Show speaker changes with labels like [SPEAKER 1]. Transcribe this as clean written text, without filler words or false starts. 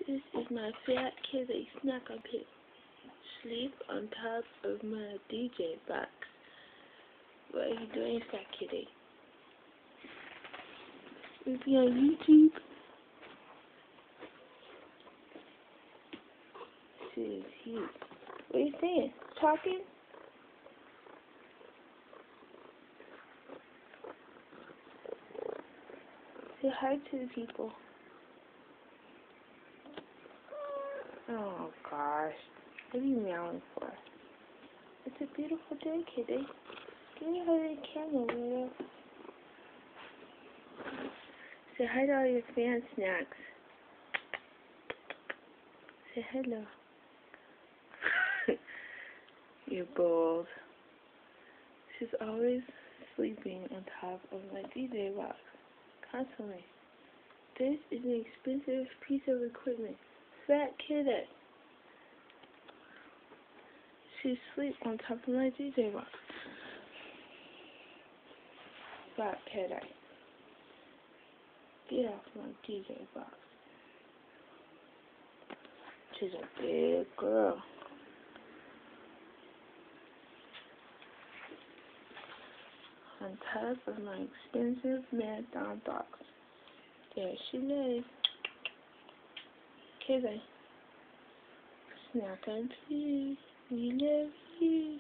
[SPEAKER 1] This is my fat kitty snack I pick. Sleep on top of my DJ box. What are you doing, fat kitty? We'll be on YouTube. This is huge. What are you saying? Talking? Say hi to the people. Oh gosh. What are you meowing for? It's a beautiful day, kitty. Give me the camera, Willow. Say hi to all your fan snacks. Say hello. You're bold. She's always sleeping on top of my DJ box. Constantly. This is an expensive piece of equipment. Fat kitty. She sleeps on top of my DJ box. Fat kitty. Get off my DJ box. She's a big girl. On top of my expensive marathon box. There she lays. Kitty. Snack and please. We love you.